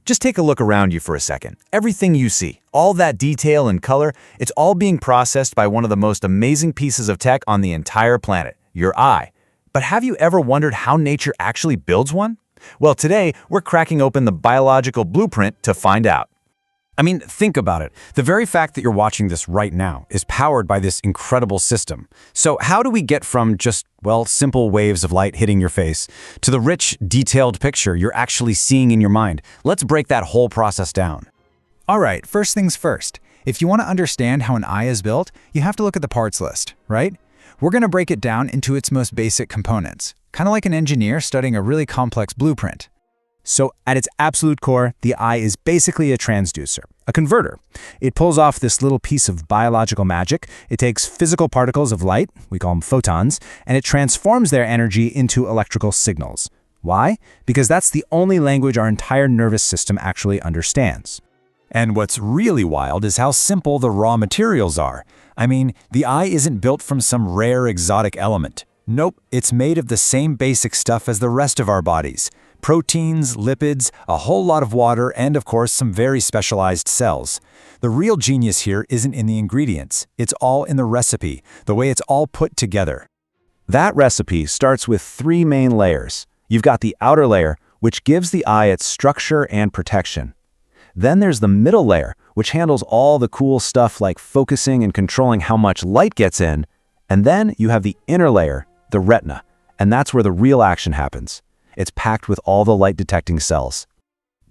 Just take a look around you for a second. Everything you see, all that detail and color, it's all being processed by one of the most amazing pieces of tech on the entire planet, your eye. But have you ever wondered how nature actually builds one? Well, today, we're cracking open the biological blueprint to find out. I mean, think about it. The very fact that you're watching this right now is powered by this incredible system. So how do we get from just, well, simple waves of light hitting your face to the rich, detailed picture you're actually seeing in your mind? Let's break that whole process down. All right, first things first. If you want to understand how an eye is built, you have to look at the parts list, right? We're going to break it down into its most basic components, kind of like an engineer studying a really complex blueprint. So at its absolute core, the eye is basically a transducer, a converter. It pulls off this little piece of biological magic. It takes physical particles of light, we call them photons, and it transforms their energy into electrical signals. Why? Because that's the only language our entire nervous system actually understands. And what's really wild is how simple the raw materials are. I mean, the eye isn't built from some rare exotic element. Nope, it's made of the same basic stuff as the rest of our bodies. Proteins, lipids, a whole lot of water, and of course some very specialized cells. The real genius here isn't in the ingredients, it's all in the recipe, the way it's all put together. That recipe starts with three main layers. You've got the outer layer, which gives the eye its structure and protection. Then there's the middle layer, which handles all the cool stuff like focusing and controlling how much light gets in. And then you have the inner layer, the retina, and that's where the real action happens. It's packed with all the light-detecting cells.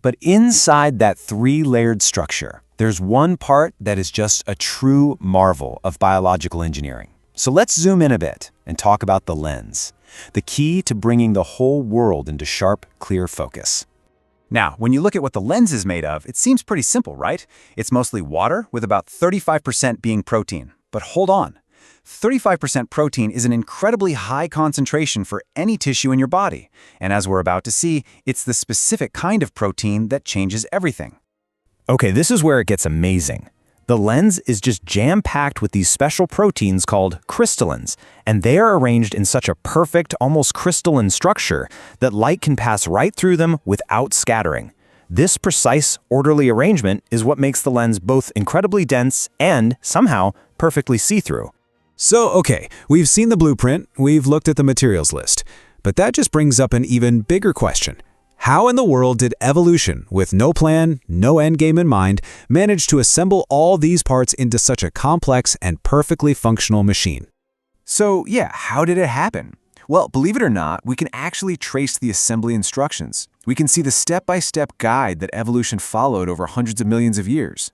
But inside that three-layered structure, there's one part that is just a true marvel of biological engineering. So let's zoom in a bit and talk about the lens, the key to bringing the whole world into sharp, clear focus. Now, when you look at what the lens is made of, it seems pretty simple, right? It's mostly water with about 35% being protein. But hold on. 35% protein is an incredibly high concentration for any tissue in your body. And as we're about to see, it's the specific kind of protein that changes everything. Okay, this is where it gets amazing. The lens is just jam-packed with these special proteins called crystallins, and they are arranged in such a perfect, almost crystalline structure that light can pass right through them without scattering. This precise, orderly arrangement is what makes the lens both incredibly dense and, somehow, perfectly see-through. So, okay, we've seen the blueprint, we've looked at the materials list, but that just brings up an even bigger question. How in the world did evolution, with no plan, no endgame in mind, manage to assemble all these parts into such a complex and perfectly functional machine? So, yeah, how did it happen? Well, believe it or not, we can actually trace the assembly instructions. We can see the step-by-step guide that evolution followed over hundreds of millions of years.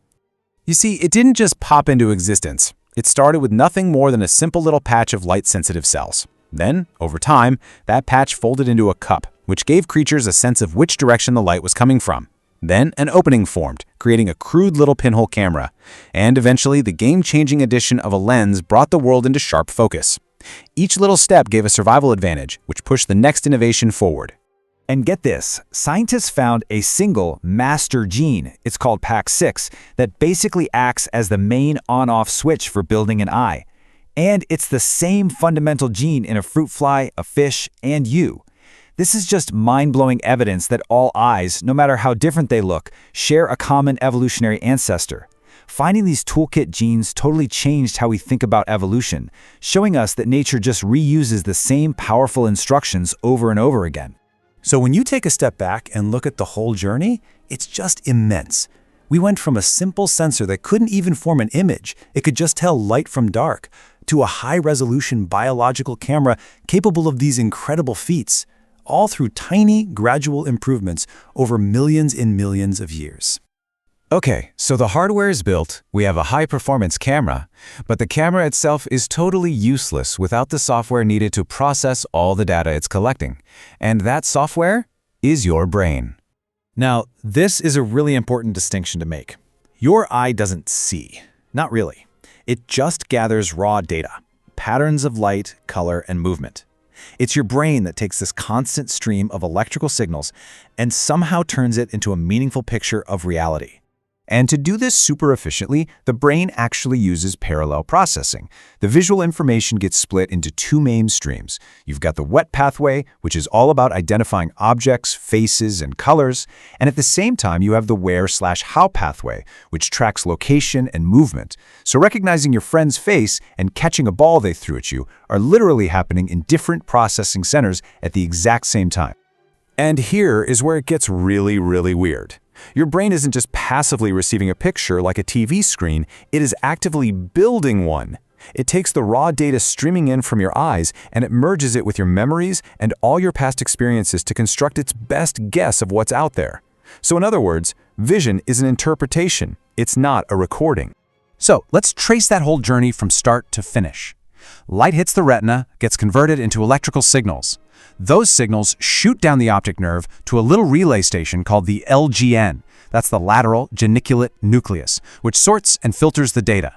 You see, it didn't just pop into existence. It started with nothing more than a simple little patch of light-sensitive cells. Then, over time, that patch folded into a cup, which gave creatures a sense of which direction the light was coming from. Then, an opening formed, creating a crude little pinhole camera. And eventually, the game-changing addition of a lens brought the world into sharp focus. Each little step gave a survival advantage, which pushed the next innovation forward. And get this, scientists found a single master gene, it's called PAX6, that basically acts as the main on-off switch for building an eye. And it's the same fundamental gene in a fruit fly, a fish, and you. This is just mind-blowing evidence that all eyes, no matter how different they look, share a common evolutionary ancestor. Finding these toolkit genes totally changed how we think about evolution, showing us that nature just reuses the same powerful instructions over and over again. So when you take a step back and look at the whole journey, it's just immense. We went from a simple sensor that couldn't even form an image, it could just tell light from dark, to a high-resolution biological camera capable of these incredible feats, all through tiny, gradual improvements over millions and millions of years. Okay, so the hardware is built, we have a high-performance camera, but the camera itself is totally useless without the software needed to process all the data it's collecting. And that software is your brain. Now, this is a really important distinction to make. Your eye doesn't see. Not really. It just gathers raw data, patterns of light, color, and movement. It's your brain that takes this constant stream of electrical signals and somehow turns it into a meaningful picture of reality. And to do this super efficiently, the brain actually uses parallel processing. The visual information gets split into two main streams. You've got the wet pathway, which is all about identifying objects, faces, and colors, and at the same time you have the where/how pathway, which tracks location and movement. So recognizing your friend's face and catching a ball they threw at you are literally happening in different processing centers at the exact same time. And here is where it gets really, really weird. Your brain isn't just passively receiving a picture like a TV screen, it is actively building one. It takes the raw data streaming in from your eyes and it merges it with your memories and all your past experiences to construct its best guess of what's out there. So in other words, vision is an interpretation, it's not a recording. So let's trace that whole journey from start to finish. Light hits the retina, gets converted into electrical signals. Those signals shoot down the optic nerve to a little relay station called the LGN. That's the lateral geniculate nucleus, which sorts and filters the data.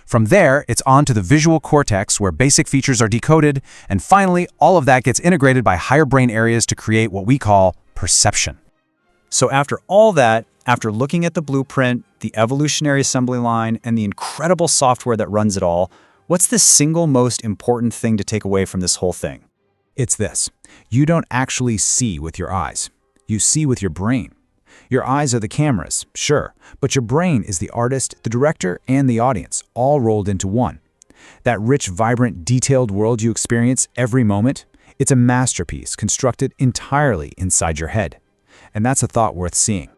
From there, it's on to the visual cortex where basic features are decoded, and finally, all of that gets integrated by higher brain areas to create what we call perception. So after all that, after looking at the blueprint, the evolutionary assembly line, and the incredible software that runs it all, what's the single most important thing to take away from this whole thing? It's this. You don't actually see with your eyes. You see with your brain. Your eyes are the cameras, sure, but your brain is the artist, the director, and the audience, all rolled into one. That rich, vibrant, detailed world you experience every moment, it's a masterpiece constructed entirely inside your head. And that's a thought worth seeing.